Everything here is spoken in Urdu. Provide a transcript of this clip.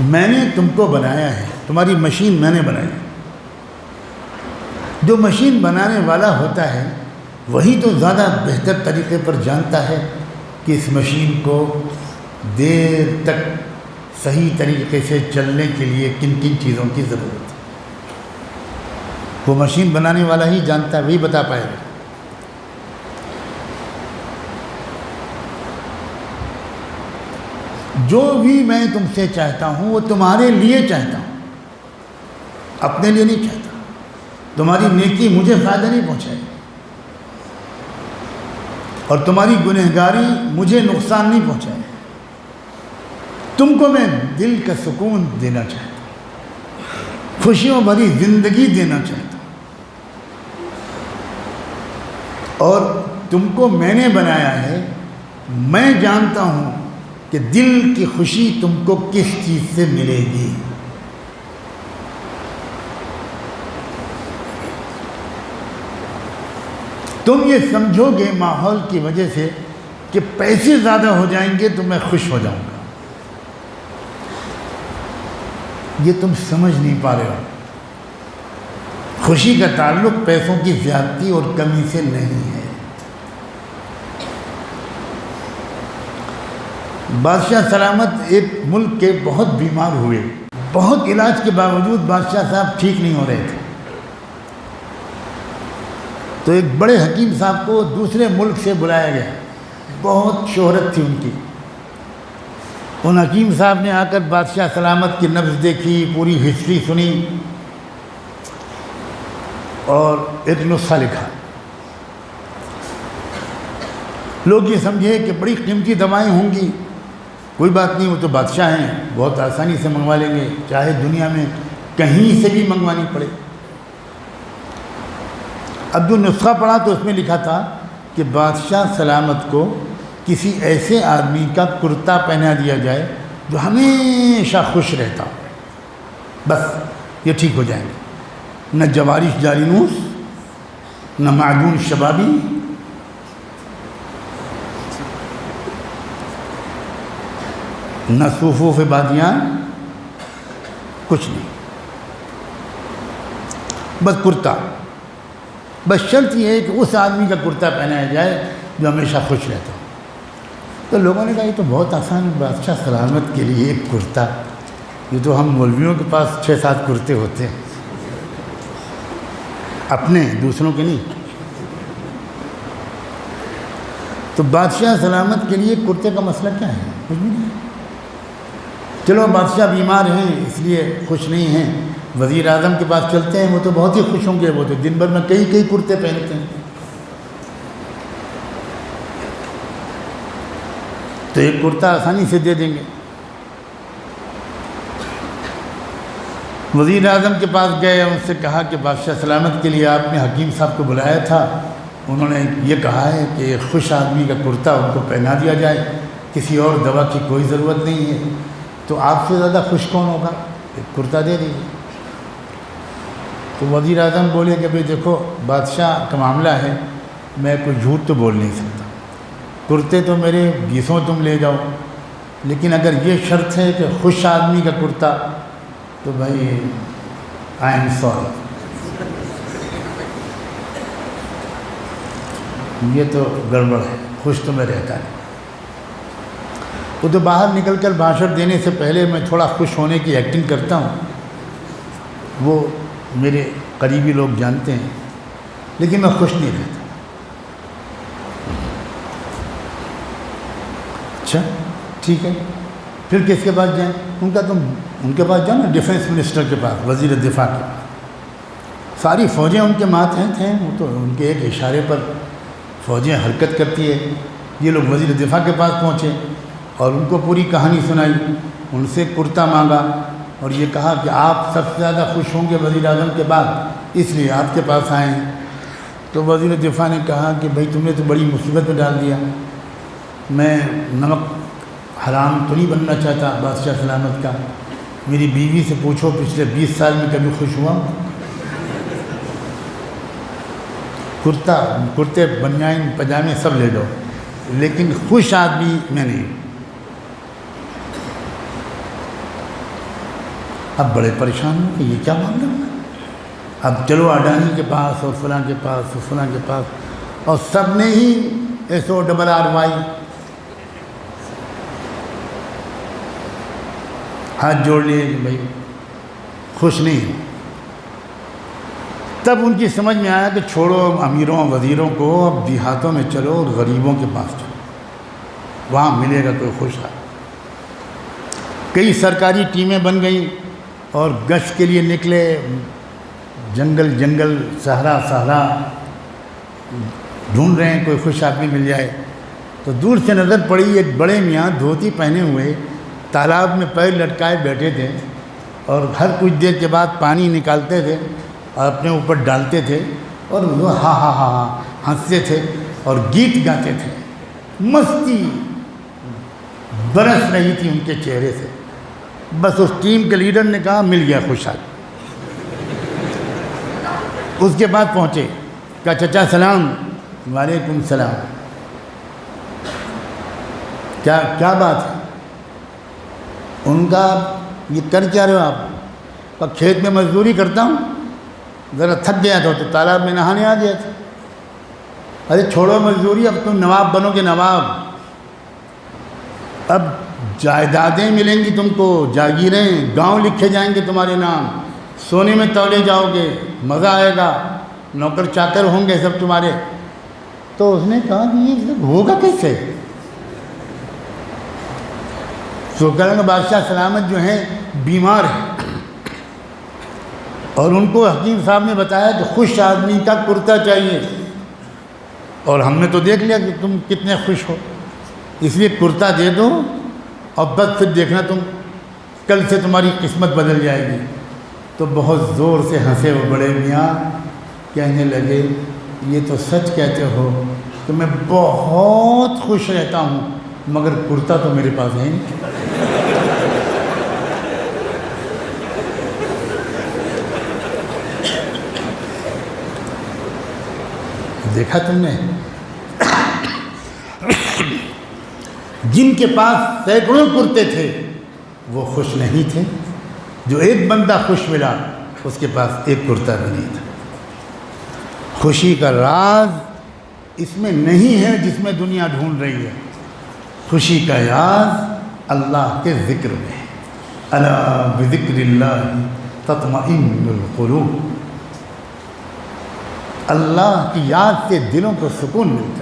میں نے تم کو بنایا ہے، تمہاری مشین میں نے بنائی ہے۔ جو مشین بنانے والا ہوتا ہے وہی تو زیادہ بہتر طریقے پر جانتا ہے کہ اس مشین کو دیر تک صحیح طریقے سے چلنے کے لیے کن کن چیزوں کی ضرورت ہے۔ وہ مشین بنانے والا ہی جانتا ہے، وہی بتا پائے گا۔ جو بھی میں تم سے چاہتا ہوں وہ تمہارے لیے چاہتا ہوں، اپنے لیے نہیں چاہتا۔ تمہاری نیکی مجھے فائدہ نہیں پہنچائے گی اور تمہاری گنہگاری مجھے نقصان نہیں پہنچائے گی۔ تم کو میں دل کا سکون دینا چاہتا ہوں، خوشیوں بھری زندگی دینا چاہتا ہوں، اور تم کو میں نے بنایا ہے۔ میں جانتا ہوں کہ دل کی خوشی تم کو کس چیز سے ملے گی۔ تم یہ سمجھو گے ماحول کی وجہ سے کہ پیسے زیادہ ہو جائیں گے تو میں خوش ہو جاؤں گا، یہ تم سمجھ نہیں پا رہے ہو۔ خوشی کا تعلق پیسوں کی زیادتی اور کمی سے نہیں ہے۔ بادشاہ سلامت ایک ملک کے بہت بیمار ہوئے، بہت علاج کے باوجود بادشاہ صاحب ٹھیک نہیں ہو رہے تھے۔ تو ایک بڑے حکیم صاحب کو دوسرے ملک سے بلایا گیا، بہت شہرت تھی ان کی۔ ان حکیم صاحب نے آ کر بادشاہ سلامت کی نبض دیکھی، پوری ہسٹری سنی اور ایک نسخہ لکھا۔ لوگ یہ سمجھے کہ بڑی قیمتی دوائیں ہوں گی، کوئی بات نہیں، وہ تو بادشاہ ہیں، بہت آسانی سے منگوا لیں گے، چاہے دنیا میں کہیں سے بھی منگوانی پڑے۔ اب جو نسخہ پڑھا تو اس میں لکھا تھا کہ بادشاہ سلامت کو کسی ایسے آدمی کا کرتا پہنا دیا جائے جو ہمیشہ خوش رہتا ہو، بس یہ ٹھیک ہو جائیں گے۔ نہ جوارش جالینوس، نہ معجون شبابی، نہ صوفوف بادیان، کچھ نہیں، بس کرتا۔ بس شرط یہ ہے کہ اس آدمی کا کرتا پہنایا جائے جو ہمیشہ خوش رہتا ہو۔ تو لوگوں نے کہا یہ تو بہت آسان ہے، بادشاہ سلامت کے لیے ایک کرتا، یہ تو ہم مولویوں کے پاس 6-7 کرتے ہوتے ہیں، اپنے دوسروں کے نہیں۔ تو بادشاہ سلامت کے لیے کرتے کا مسئلہ کیا ہے؟ کچھ بھی نہیں۔ چلو بادشاہ بیمار ہیں اس لیے خوش نہیں ہیں، وزیر اعظم کے پاس چلتے ہیں، وہ تو بہت ہی خوش ہوں گے، وہ تو دن بھر میں کئی کرتے پہنتے ہیں۔ تو ایک کرتا آسانی سے دے دیں گے۔ وزیر اعظم کے پاس گئے، ان سے کہا کہ بادشاہ سلامت کے لیے آپ نے حکیم صاحب کو بلایا تھا، انہوں نے یہ کہا ہے کہ ایک خوش آدمی کا کرتا ان کو پہنا دیا جائے، کسی اور دوا کی کوئی ضرورت نہیں ہے، تو آپ سے زیادہ خوش کون ہوگا؟ ایک کرتا دے دیجیے۔ تو وزیر اعظم بولے کہ بھئی دیکھو بادشاہ کا معاملہ ہے، میں کوئی جھوٹ تو بول نہیں سکتا، کرتے تو میرے 20 تم لے جاؤ، لیکن اگر یہ شرط ہے کہ خوش آدمی کا کرتا تو بھائی آئی ایم سوری، یہ تو گڑبڑ ہے، خوش تو میں رہتا نہیں۔ وہ تو باہر نکل کر بھاشن دینے سے پہلے میں تھوڑا خوش ہونے کی ایکٹنگ کرتا ہوں، وہ میرے قریبی لوگ جانتے ہیں، لیکن میں خوش نہیں رہتا۔ اچھا ٹھیک ہے، پھر کس کے پاس جائیں؟ ان کے پاس جاؤ نا، ڈیفنس منسٹر کے پاس، وزیر دفاع کے پاس۔ ساری فوجیں ان کے ماتحت ہیں، وہ تو ان کے ایک اشارے پر فوجیں حرکت کرتی ہے۔ یہ لوگ وزیر دفاع کے پاس پہنچے اور ان کو پوری کہانی سنائی، ان سے کرتا مانگا اور یہ کہا کہ آپ سب سے زیادہ خوش ہوں گے وزیر اعظم کے بعد، اس لیے آپ کے پاس آئے ہیں۔ تو وزیر دفاع نے کہا کہ بھائی تم نے تو بڑی مصیبت میں ڈال دیا، میں نمک حرام تو نہیں بننا چاہتا بادشاہ سلامت کا، میری بیوی سے پوچھو پچھلے 20 سال میں کبھی خوش ہوا؟ کرتے بنیان پجامے سب لے لو، لیکن خوش آدمی میں نہیں۔ اب بڑے پریشان ہوں کہ یہ کیا معاملہ ہوا. اب چلو اڈانی کے پاس اور فلاں کے پاس اور فلاں کے پاس, اور سب نے ہی SORRY ہاتھ جوڑ لیے کہ بھائی خوش نہیں. تب ان کی سمجھ میں آیا کہ چھوڑو امیروں وزیروں کو, اب دیہاتوں میں چلو اور غریبوں کے پاس چلو, وہاں ملے گا کوئی خوش حال. کئی سرکاری ٹیمیں بن گئیں اور گشت کے لیے نکلے, جنگل جنگل صحرا صحرا ڈھونڈ رہے ہیں کوئی خوش آدمی مل جائے. تو دور سے نظر پڑی ایک بڑے میاں دھوتی پہنے ہوئے تالاب میں پیر لٹکائے بیٹھے تھے, اور ہر کچھ دیر کے بعد پانی نکالتے تھے اور اپنے اوپر ڈالتے تھے, اور وہ ہاں ہاں ہاں ہاں ہنستے تھے اور گیت گاتے تھے. مستی برس رہی تھی ان کے چہرے سے. بس اس ٹیم کے لیڈر نے کہا مل گیا خوش آدمی. اس کے بعد پہنچے, کہا چچا سلام. وعلیکم السلام. کیا بات ہے؟ ان کا یہ کر کیا رہے ہو آپ؟ کہ کھیت میں مزدوری کرتا ہوں, ذرا تھک گیا تھا تو تالاب میں نہانے آ گیا تھا. ارے چھوڑو مزدوری, اب تم نواب بنو گے نواب. اب جائیدادیں ملیں گی تم کو, جاگیریں, گاؤں لکھے جائیں گے تمہارے نام, سونے میں تولے جاؤ گے, مزہ آئے گا, نوکر چاکر ہوں گے سب تمہارے. تو اس نے کہا کہ یہ سب ہوگا کیسے؟ تو کرنگ بادشاہ سلامت جو ہیں بیمار ہیں, اور ان کو حکیم صاحب نے بتایا کہ خوش آدمی کا کرتا چاہیے, اور ہم نے تو دیکھ لیا کہ تم کتنے خوش ہو, اس لیے کرتا دے دو, اور بس پھر دیکھنا تم کل سے تمہاری قسمت بدل جائے گی. تو بہت زور سے ہنسے وہ بڑے میاں, کہنے لگے یہ تو سچ کہتے ہو کہ میں بہت خوش رہتا ہوں, مگر کرتا تو میرے پاس ہے نہیں. دیکھا تم نے, جن کے پاس سینکڑوں کرتے تھے وہ خوش نہیں تھے. جو ایک بندہ خوش ملا اس کے پاس ایک کرتا بھی نہیں تھا. خوشی کا راز اس میں نہیں ہے جس میں دنیا ڈھونڈ رہی ہے. خوشی کا راز اللہ کے ذکر میں ہے. الا بذکر اللہ تطمئن القلوب. اللہ کی یاد سے دلوں کو سکون ملتا ہے.